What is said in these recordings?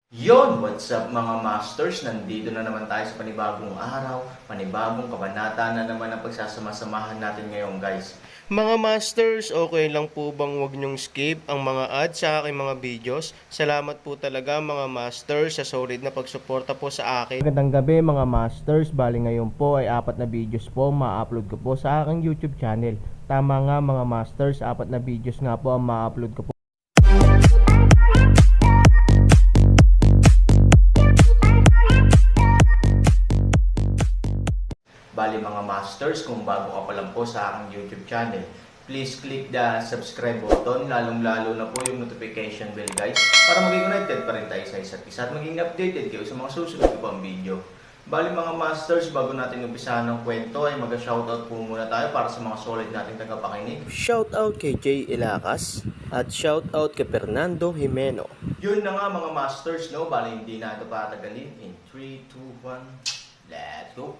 What's up mga masters? Nandito na naman tayo sa panibagong araw, panibagong kabanata na naman ang pagsasama-samahan natin ngayon guys. Mga masters, okay lang po bang wag nyong skip ang mga ads sa aking mga videos? Salamat po talaga mga masters sa solid na pagsuporta po sa akin. Magandang gabi mga masters, bali ngayon po ay 4 na videos po ma-upload ko po sa aking YouTube channel. Tama nga mga masters, 4 na videos nga po ang ma-upload ko po. Bali mga masters, kung bago ka pa lang po sa aking YouTube channel, please click the subscribe button, lalong-lalo na po yung notification bell guys, para maging connected pa rin tayo sa isa't isa at maging updated kayo sa mga susunod ko pang video. Bali mga masters, bago natin umpisahan ng kwento ay mag-shoutout po muna tayo para sa mga solid nating tagapakinig. Shoutout kay Jay Ilacas at shoutout kay Fernando Jimeno. Yun na nga mga masters, no? Bali hindi na ito patagalin. In 3, 2, 1, let's go!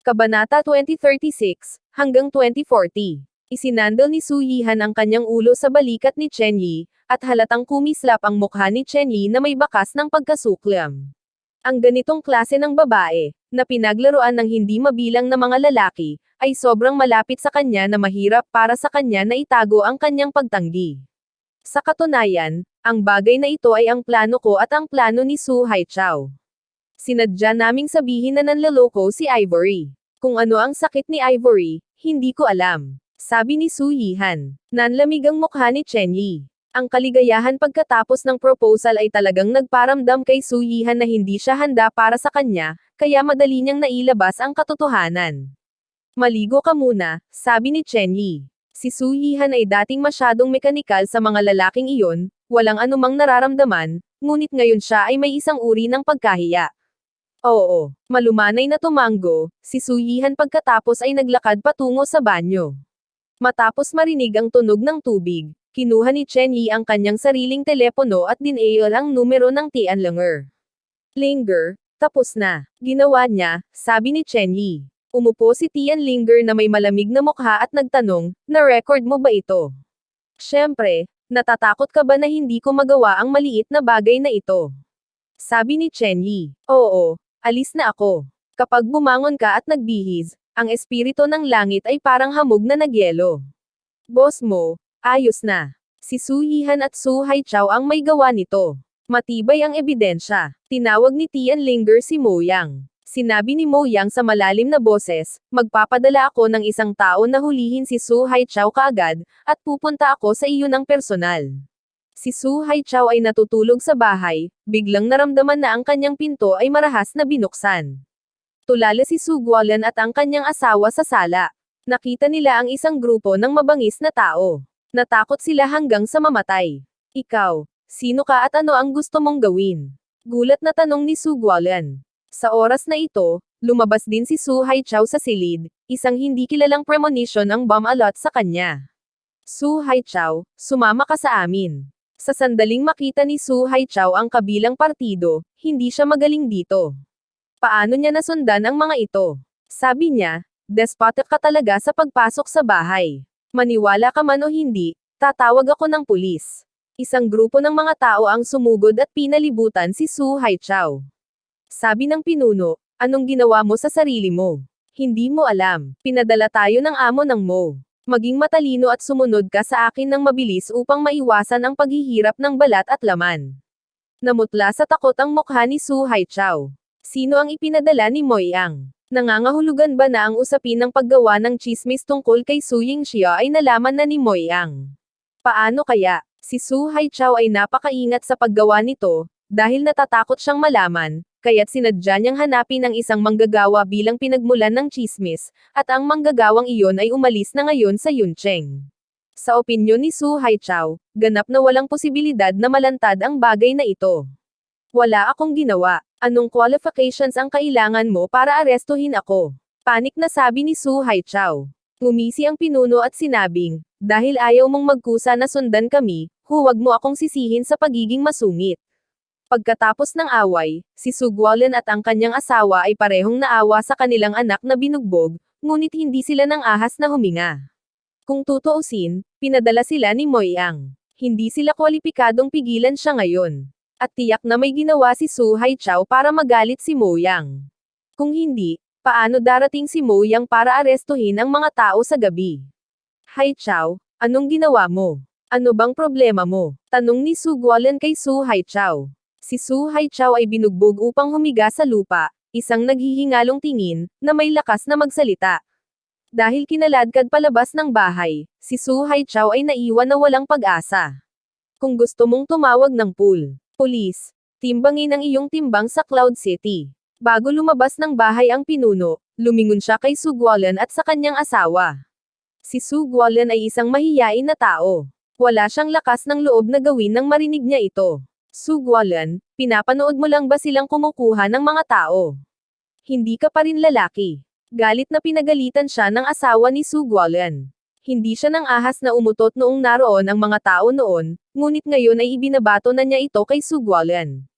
Kabanata 2036 hanggang 2040. Isinandal ni Su Yihan ang kanyang ulo sa balikat ni Chen Yi, at halatang kumislap ang mukha ni Chen Yi na may bakas ng pagkasuklam. Ang ganitong klase ng babae, na pinaglaruan ng hindi mabilang na mga lalaki, ay sobrang malapit sa kanya na mahirap para sa kanya na itago ang kanyang pagtanggi. Sa katunayan, ang bagay na ito ay ang plano ko at ang plano ni Su Haichao. Sinadya naming sabihin na nanloloko si Ivory. Kung ano ang sakit ni Ivory, hindi ko alam. Sabi ni Su Yihan. Nanlamig ang mukha ni Chen Yi. Ang kaligayahan pagkatapos ng proposal ay talagang nagparamdam kay Su Yihan na hindi siya handa para sa kanya, kaya madali niyang nailabas ang katotohanan. Maligo ka muna, sabi ni Chen Yi. Si Su Yihan ay dating masyadong mekanikal sa mga lalaking iyon, walang anumang nararamdaman, ngunit ngayon siya ay may isang uri ng pagkahiya. Oo, malumanay na tumanggo, si Su Yihan pagkatapos ay naglakad patungo sa banyo. Matapos marinig ang tunog ng tubig, kinuha ni Chen Yi ang kanyang sariling telepono at dinial ang numero ng Tian Linger. Linger, tapos na. Ginawa niya, sabi ni Chen Yi. Umupo si Tian Linger na may malamig na mukha at nagtanong, na-record mo ba ito? Siyempre, natatakot ka ba na hindi ko magawa ang maliit na bagay na ito? Sabi ni Chen Yi. Oo. Alis na ako. Kapag bumangon ka at nagbihis, ang espiritu ng langit ay parang hamog na nagyelo. Boss mo, ayos na. Si Su Yihan at Su Haichao ang may gawa nito. Matibay ang ebidensya. Tinawag ni Tian Linger si Mo Yang. Sinabi ni Mo Yang sa malalim na boses, magpapadala ako ng isang tao na hulihin si Su Haichao kaagad, at pupunta ako sa iyo ng personal. Si Su Haichao ay natutulog sa bahay, biglang naramdaman na ang kanyang pinto ay marahas na binuksan. Tulala si Su Guolan at ang kanyang asawa sa sala. Nakita nila ang isang grupo ng mabangis na tao. Natakot sila hanggang sa mamatay. Ikaw, sino ka at ano ang gusto mong gawin? Gulat na tanong ni Su Guolan. Sa oras na ito, lumabas din si Su Haichao sa silid, isang hindi kilalang premonition ang bomb-alot sa kanya. Su Haichao, sumama ka sa amin. Sa sandaling makita ni Su Haichao ang kabilang partido, hindi siya magaling dito. Paano niya nasundan ang mga ito? Sabi niya, despotic ka talaga sa pagpasok sa bahay. Maniwala ka man o hindi, tatawag ako ng pulis. Isang grupo ng mga tao ang sumugod at pinalibutan si Su Haichao. Sabi ng pinuno, anong ginawa mo sa sarili mo? Hindi mo alam, pinadala tayo ng amo ng mo. Maging matalino at sumunod ka sa akin ng mabilis upang maiwasan ang paghihirap ng balat at laman. Namutla sa takot ang mukha ni Su Haichao. Sino ang ipinadala ni Mo Yang? Nangangahulugan ba na ang usapin ng paggawa ng chismis tungkol kay Su Yingxia ay nalaman na ni Mo Yang? Paano kaya? Si Su Haichao ay napakaingat sa paggawa nito, dahil natatakot siyang malaman, kaya't sinadya niyang hanapin ang isang manggagawa bilang pinagmulan ng chismis, at ang manggagawang iyon ay umalis na ngayon sa Yuncheng. Sa opinyon ni Su Haichao, ganap na walang posibilidad na malantad ang bagay na ito. Wala akong ginawa. Anong qualifications ang kailangan mo para arestuhin ako? Panik na sabi ni Su Haichao. Ngumisi ang pinuno at sinabing, dahil ayaw mong magkusa na sundan kami, huwag mo akong sisihin sa pagiging masungit. Pagkatapos ng away, si Su Guolan at ang kanyang asawa ay parehong naawa sa kanilang anak na binugbog, ngunit hindi sila nang ahas na huminga. Kung tutuusin, pinadala sila ni Moyang. Hindi sila kwalipikadong pigilan siya ngayon. At tiyak na may ginawa si Su Haichao para magalit si Moyang. Kung hindi, paano darating si Moyang para arestuhin ang mga tao sa gabi? Haichao, anong ginawa mo? Ano bang problema mo? Tanong ni Su Guolan kay Su Haichao. Si Su Haichao ay binugbog upang humiga sa lupa, isang naghihingalong tingin, na may lakas na magsalita. Dahil kinaladkad palabas ng bahay, si Su Haichao ay naiwan na walang pag-asa. Kung gusto mong tumawag ng pulis, timbangin ang iyong timbang sa Cloud City. Bago lumabas ng bahay ang pinuno, lumingon siya kay Su Guolan at sa kanyang asawa. Si Su Guolan ay isang mahiyain na tao. Wala siyang lakas ng loob na gawin nang marinig niya ito. Su Guolan, pinapanood mo lang ba silang kumukuha ng mga tao? Hindi ka pa rin lalaki. Galit na pinagalitan siya ng asawa ni Su Guolan. Hindi siya nang ahas na umutot noong naroon ang mga tao noon, ngunit ngayon ay ibinabato na niya ito kay Su Guolan.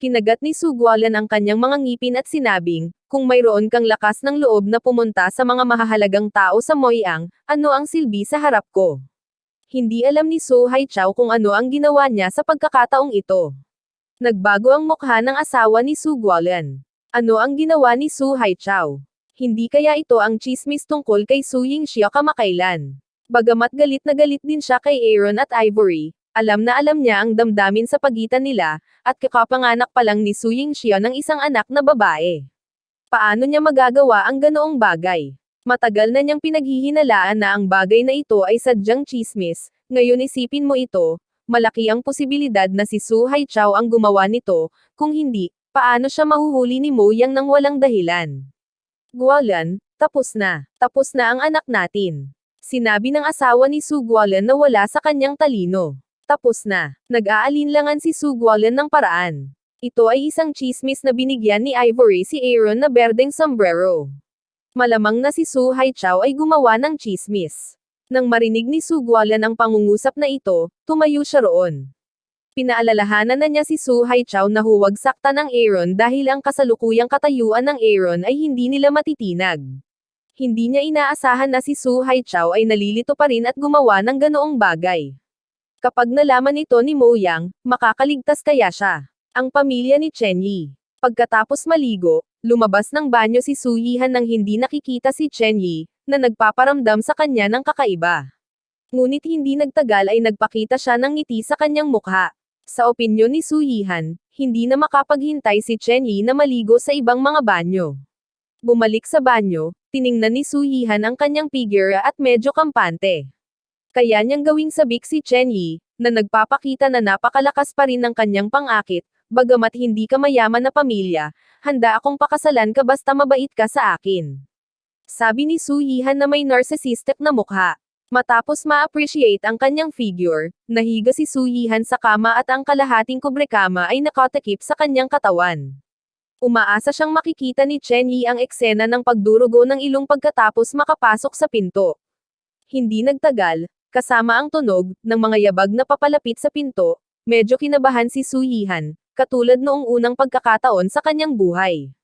Kinagat ni Su Guolan ang kanyang mga ngipin at sinabing, kung mayroon kang lakas ng loob na pumunta sa mga mahahalagang tao sa Moyang, ano ang silbi sa harap ko? Hindi alam ni Su Haichao kung ano ang ginawa niya sa pagkakataong ito. Nagbago ang mukha ng asawa ni Su Guolan. Ano ang ginawa ni Su Haichao? Hindi kaya ito ang chismis tungkol kay Su Yingxia kamakailan. Bagamat galit na galit din siya kay Aaron at Ivory, alam na alam niya ang damdamin sa pagitan nila, at kakapanganak pa lang ni Su Yingxia ng isang anak na babae. Paano niya magagawa ang ganoong bagay? Matagal na niyang pinaghihinalaan na ang bagay na ito ay sadyang chismis, ngayon isipin mo ito, malaki ang posibilidad na si Su Haichao ang gumawa nito, kung hindi, paano siya mahuhuli ni Moyang nang walang dahilan? Guolan, tapos na ang anak natin. Sinabi ng asawa ni Su Guolan na wala sa kanyang talino. Tapos na. Nag-aalinlangan si Su Guolan ng paraan. Ito ay isang chismis na binigyan ni Ivory si Aaron na berdeng sombrero. Malamang na si Su Haichao ay gumawa ng chismis. Nang marinig ni Su Guolan ang pangungusap na ito, tumayo siya roon. Pinaalalahanan na niya si Su Haichao na huwag saktan ng Aaron dahil ang kasalukuyang katayuan ng Aaron ay hindi nila matitinag. Hindi niya inaasahan na si Su Haichao ay nalilito pa rin at gumawa ng ganoong bagay. Kapag nalaman ito ni Moyang, makakaligtas kaya siya. Ang pamilya ni Chen Yi. Pagkatapos maligo, lumabas ng banyo si Su Yihan nang hindi nakikita si Chen Yi, na nagpaparamdam sa kanya ng kakaiba. Ngunit hindi nagtagal ay nagpakita siya ng ngiti sa kanyang mukha. Sa opinyon ni Su Yihan, hindi na makapaghintay si Chen Yi na maligo sa ibang mga banyo. Bumalik sa banyo, tiningnan ni Su Yihan ang kanyang figure at medyo kampante. Kaya niyang gawing sabik si Chen Yi, na nagpapakita na napakalakas pa rin ng kanyang pang-akit, bagamat hindi ka mayaman na pamilya, handa akong pakasalan ka basta mabait ka sa akin. Sabi ni Su Yihan na may narcissistic na mukha. Matapos ma-appreciate ang kanyang figure, nahiga si Su Yihan sa kama at ang kalahating kubrekama ay nakatakip sa kanyang katawan. Umaasa siyang makikita ni Chen Yi ang eksena ng pagdurugo ng ilong pagkatapos makapasok sa pinto. Hindi nagtagal, kasama ang tunog ng mga yabag na papalapit sa pinto, medyo kinabahan si Su Yihan, katulad noong unang pagkakataon sa kanyang buhay.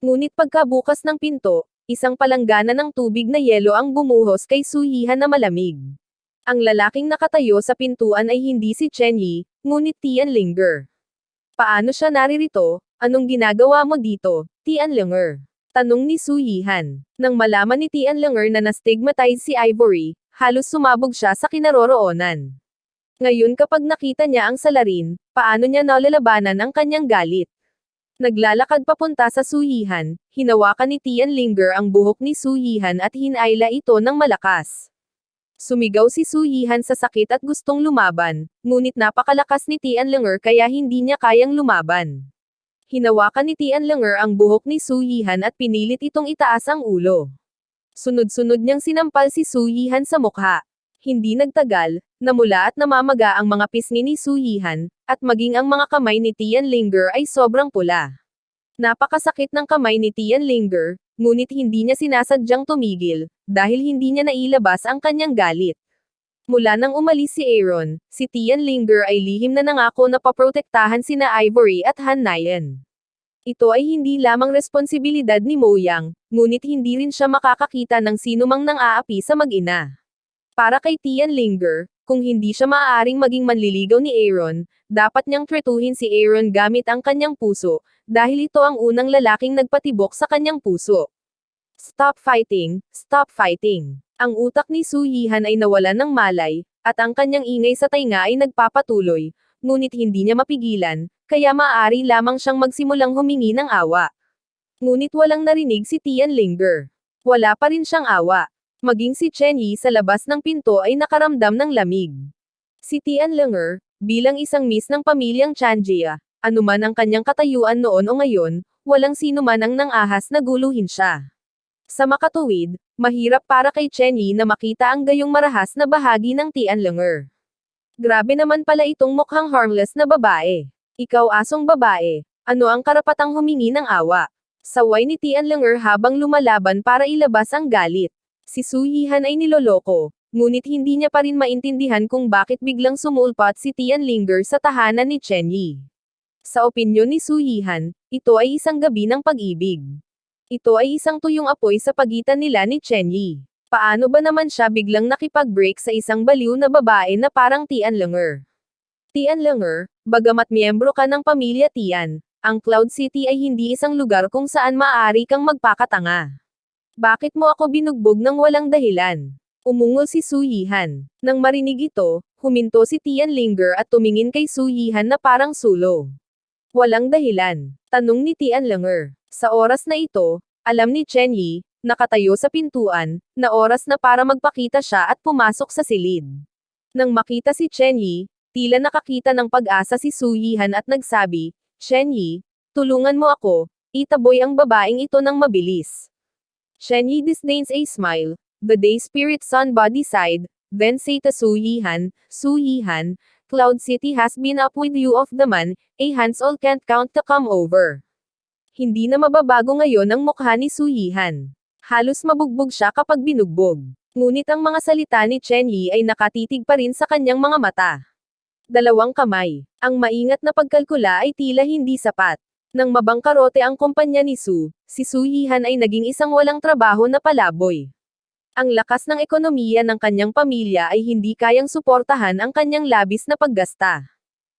Ngunit pagkabukas ng pinto, isang palanggana ng tubig na yelo ang bumuhos kay Su Yihan na malamig. Ang lalaking nakatayo sa pintuan ay hindi si Chen Yi, ngunit Tianlinger. Paano siya naririto? Anong ginagawa mo dito, Tianlinger? Tanong ni Su Yihan. Nang malaman ni Tianlinger na na-stigmatize si Ivory, halos sumabog siya sa kinaroroonan. Ngayon kapag nakita niya ang salarin, paano niya nalalabanan ang kanyang galit? Naglalakad papunta sa Su Yihan, hinawakan ni Tianlinger ang buhok ni Su Yihan at hinayla ito ng malakas. Sumigaw si Su Yihan sa sakit at gustong lumaban, ngunit napakalakas ni Tianlinger kaya hindi niya kayang lumaban. Hinawakan ni Tianlinger ang buhok ni Su Yihan at pinilit itong itaas ang ulo. Sunod-sunod niyang sinampal si Su Yihan sa mukha. Hindi nagtagal, namula at namamaga ang mga pisngi ni Su Yihan, at maging ang mga kamay ni Tianlinger ay sobrang pula. Napakasakit ng kamay ni Tianlinger, ngunit hindi niya sinasadyang tumigil, dahil hindi niya nailabas ang kanyang galit. Mula nang umalis si Aaron, si Tianlinger ay lihim na nangako na paprotektahan sina Ivory at Han Nayan. Ito ay hindi lamang responsibilidad ni Moyang, ngunit hindi rin siya makakakita ng sinumang nang-aapi sa mag-ina. Para kay Tian Linger, kung hindi siya maaaring maging manliligaw ni Aaron, dapat niyang tretuhin si Aaron gamit ang kanyang puso, dahil ito ang unang lalaking nagpatibok sa kanyang puso. Stop fighting, stop fighting. Ang utak ni Su Yihan ay nawalan ng malay, at ang kanyang ingay sa tainga ay nagpapatuloy, ngunit hindi niya mapigilan, kaya maaari lamang siyang magsimulang humingi ng awa. Ngunit walang narinig si Tian Linger. Wala pa rin siyang awa. Maging si Chen Yi sa labas ng pinto ay nakaramdam ng lamig. Si Tian Linger, bilang isang miss ng pamilyang Chanjia, anuman ang kanyang katayuan noon o ngayon, walang sino man ang nang-ahas na guluhin siya. Sa makatuwid, mahirap para kay Chen Yi na makita ang gayong marahas na bahagi ng Tian Linger. Grabe naman pala itong mukhang harmless na babae. Ikaw asong babae, ano ang karapatang humingi ng awa? Saway ni Tian Linger habang lumalaban para ilabas ang galit. Si Su Yihan ay niloloko, ngunit hindi niya pa rin maintindihan kung bakit biglang sumulpat si Tian Linger sa tahanan ni Chen Yi. Sa opinyon ni Su Yihan, ito ay isang gabi ng pag-ibig. Ito ay isang tuyong apoy sa pagitan nila ni Chen Yi. Paano ba naman siya biglang nakipag-break sa isang baliw na babae na parang Tian Linger? Tian Linger, bagamat miyembro ka ng pamilya Tian, ang Cloud City ay hindi isang lugar kung saan maaari kang magpakatanga. Bakit mo ako binugbog ng walang dahilan? Umungol si Su Yihan. Nang marinig ito, huminto si Tian Linger at tumingin kay Su Yihan na parang sulo. Walang dahilan, tanong ni Tian Linger. Sa oras na ito, alam ni Chen Yi, nakatayo sa pintuan, na oras na para magpakita siya at pumasok sa silid. Nang makita si Chen Yi, tila nakakita ng pag-asa si Su Yihan at nagsabi, Chen Yi, tulungan mo ako, itaboy ang babaeng ito ng mabilis. Chen Yi disdains a smile, the day spirit sun body side, then say to Su Yihan, Cloud City has been up with you of the man, a hands-all can't count to come over. Hindi na mababago ngayon ang mukha ni Su Yihan. Halos mabugbog siya kapag binugbog. Ngunit ang mga salita ni Chen Yi ay nakatitig pa rin sa kanyang mga mata. Dalawang kamay. Ang maingat na pagkalkula ay tila hindi sapat. Nang mabangkarote ang kumpanya ni Su, si Su Yihan ay naging isang walang trabaho na palaboy. Ang lakas ng ekonomiya ng kanyang pamilya ay hindi kayang suportahan ang kanyang labis na paggasta.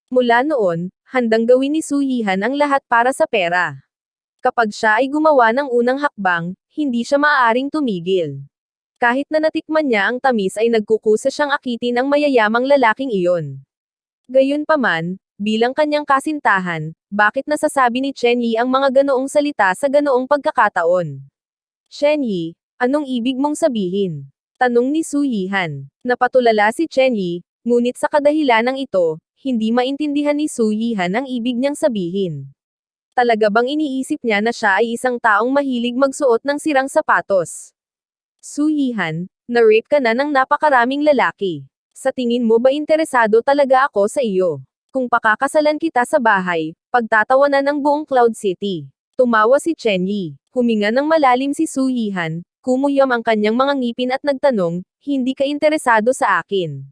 Mula noon, handang gawin ni Su Yihan ang lahat para sa pera. Kapag siya ay gumawa ng unang hakbang, hindi siya maaaring tumigil. Kahit na natikman niya ang tamis ay nagkukusa siyang akitin ang mayayamang lalaking iyon. Gayunpaman, bilang kanyang kasintahan, bakit nasasabi ni Chen Yi ang mga ganoong salita sa ganoong pagkakataon? Chen Yi, anong ibig mong sabihin? Tanong ni Su Yihan. Napatulala si Chen Yi, ngunit sa kadahilanang ito, hindi maintindihan ni Su Yihan ang ibig niyang sabihin. Talaga bang iniisip niya na siya ay isang taong mahilig magsuot ng sirang sapatos? Su Yihan, na-rape ka na ng napakaraming lalaki. Sa tingin mo ba interesado talaga ako sa iyo? Kung pakakasalan kita sa bahay, pagtatawanan ng buong Cloud City. Tumawa si Chen Yi. Huminga ng malalim si Su Yihan, kumuyam ang kanyang mga ngipin at nagtanong, hindi ka interesado sa akin.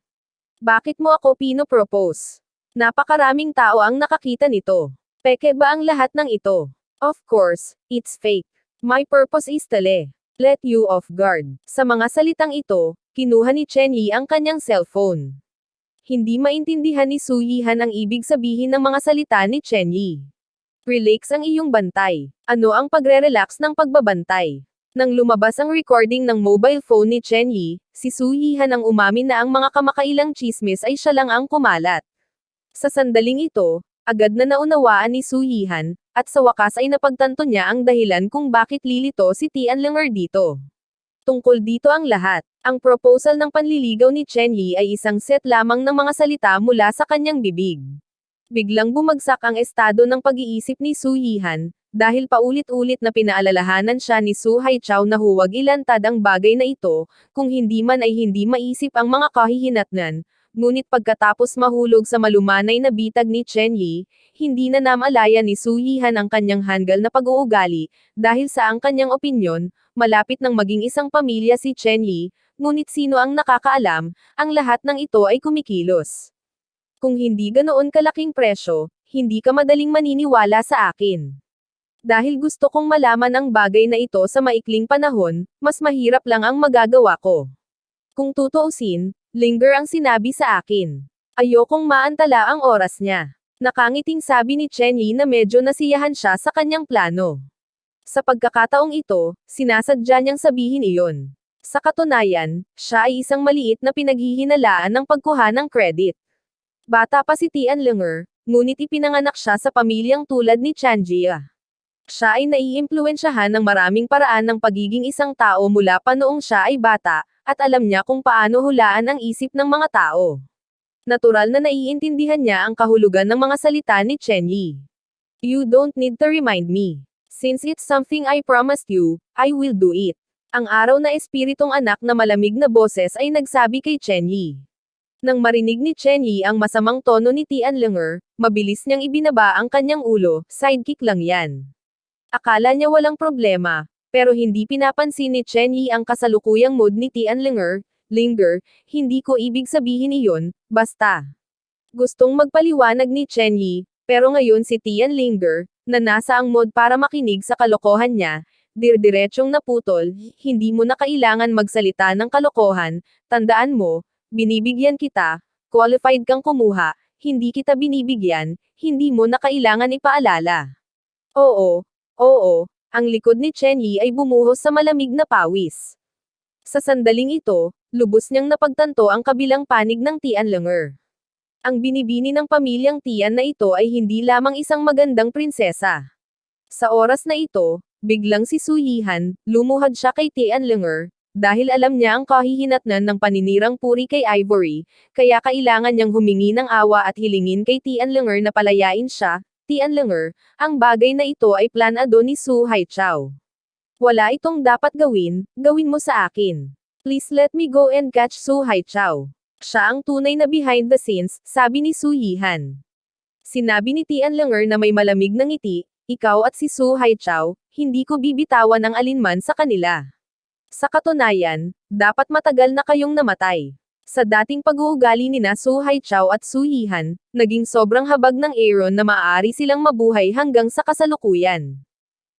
Bakit mo ako pino-propose? Napakaraming tao ang nakakita nito. Peke ba ang lahat ng ito? Of course, it's fake. My purpose is to let you off guard. Sa mga salitang ito, kinuha ni Chen Yi ang kanyang cellphone. Hindi maintindihan ni Su Yihan ang ibig sabihin ng mga salita ni Chen Yi. Relax ang iyong bantay. Ano ang pagre-relax ng pagbabantay? Nang lumabas ang recording ng mobile phone ni Chen Yi, si Su Yihan ang umamin na ang mga kamakailang chismis ay siya lang ang kumalat. Sa sandaling ito, agad na naunawaan ni Su Yihan, at sa wakas ay napagtanto niya ang dahilan kung bakit lilito si Tian Linger dito. Tungkol dito ang lahat. Ang proposal ng panliligaw ni Chen Yi ay isang set lamang ng mga salita mula sa kanyang bibig. Biglang bumagsak ang estado ng pag-iisip ni Su Yihan, dahil paulit-ulit na pinaalalahanan siya ni Su Haichao na huwag ilantad ang bagay na ito, kung hindi man ay hindi maisip ang mga kahihinatnan. Ngunit pagkatapos mahulog sa malumanay na bitag ni Chen Yi, hindi na namalaya ni Su Yihan ang kanyang hanggal na pag-uugali, dahil sa ang kanyang opinyon, malapit nang maging isang pamilya si Chen Yi, ngunit sino ang nakakaalam, ang lahat ng ito ay kumikilos. Kung hindi ganoon kalaking presyo, hindi ka madaling maniniwala sa akin. Dahil gusto kong malaman ang bagay na ito sa maikling panahon, mas mahirap lang ang magagawa ko. Kung tutuusin, linger ang sinabi sa akin. Ayokong maantala ang oras niya. Nakangiting sabi ni Chen Yi na medyo nasiyahan siya sa kanyang plano. Sa pagkakataong ito, sinasadya niyang sabihin iyon. Sa katunayan, siya ay isang maliit na pinaghihinalaan ng pagkuha ng credit. Bata pa si Tian Linger, ngunit ipinanganak siya sa pamilyang tulad ni Chan Jia. Siya ay naiimpluwensyahan ng maraming paraan ng pagiging isang tao mula pa noong siya ay bata, at alam niya kung paano hulaan ang isip ng mga tao. Natural na naiintindihan niya ang kahulugan ng mga salita ni Chen Yi. You don't need to remind me. Since it's something I promised you, I will do it. Ang araw na espiritong anak na malamig na boses ay nagsabi kay Chen Yi. Nang marinig ni Chen Yi ang masamang tono ni Tian Linger, mabilis niyang ibinaba ang kanyang ulo, sidekick lang yan. Akala niya walang problema, pero hindi pinapansin ni Chen Yi ang kasalukuyang mood ni Tian Linger. Linger, hindi ko ibig sabihin iyon, basta. Gustong magpaliwanag ni Chen Yi, pero ngayon si Tian Linger, na nasa ang mood para makinig sa kalokohan niya, dirdiretsong naputol, hindi mo na kailangan magsalita ng kalokohan, tandaan mo, binibigyan kita, qualified kang kumuha, hindi kita binibigyan, hindi mo na kailangan ipaalala. Oo, ang likod ni Chen Yi ay bumuhos sa malamig na pawis. Sa sandaling ito, lubos niyang napagtanto ang kabilang panig ng Tian Linger. Ang binibini ng pamilyang Tian na ito ay hindi lamang isang magandang prinsesa. Sa oras na ito, biglang si Su Yihan, lumuhad siya kay Tian Linger, dahil alam niya ang kahihinatnan ng paninirang puri kay Ivory, kaya kailangan niyang humingi ng awa at hilingin kay Tian Linger na palayain siya. Tian Linger, ang bagay na ito ay planado ni Su Haichao. Wala itong dapat gawin, gawin mo sa akin. Please let me go and catch Su Haichao. Siya ang tunay na behind the scenes, sabi ni Su Yihan. Sinabi ni Tian Linger na may malamig na ngiti, ikaw at si Su Haichao, hindi ko bibitawan ng alinman sa kanila. Sa katunayan, dapat matagal na kayong namatay. Sa dating pag-uugali nina Su Haichao at Su Yihan, naging sobrang habag ng Aaron na maaari silang mabuhay hanggang sa kasalukuyan.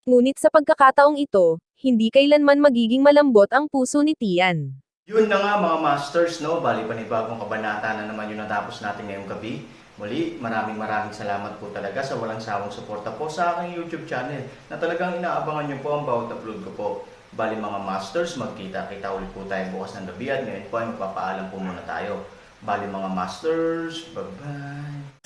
Ngunit sa pagkakataong ito, hindi kailanman magiging malambot ang puso ni Tian. Yun na nga mga masters, no? Bali panibagong kabanata na naman yung natapos natin ngayong gabi. Muli, maraming salamat po talaga sa walang sawang suporta po sa aking YouTube channel na talagang inaabangan nyo po ang bawat upload ko po. Bali mga masters, magkita-kita ulit po tayo bukas ng gabi at ngayon po ay magpapaalam po muna tayo. Bali mga masters, bye-bye!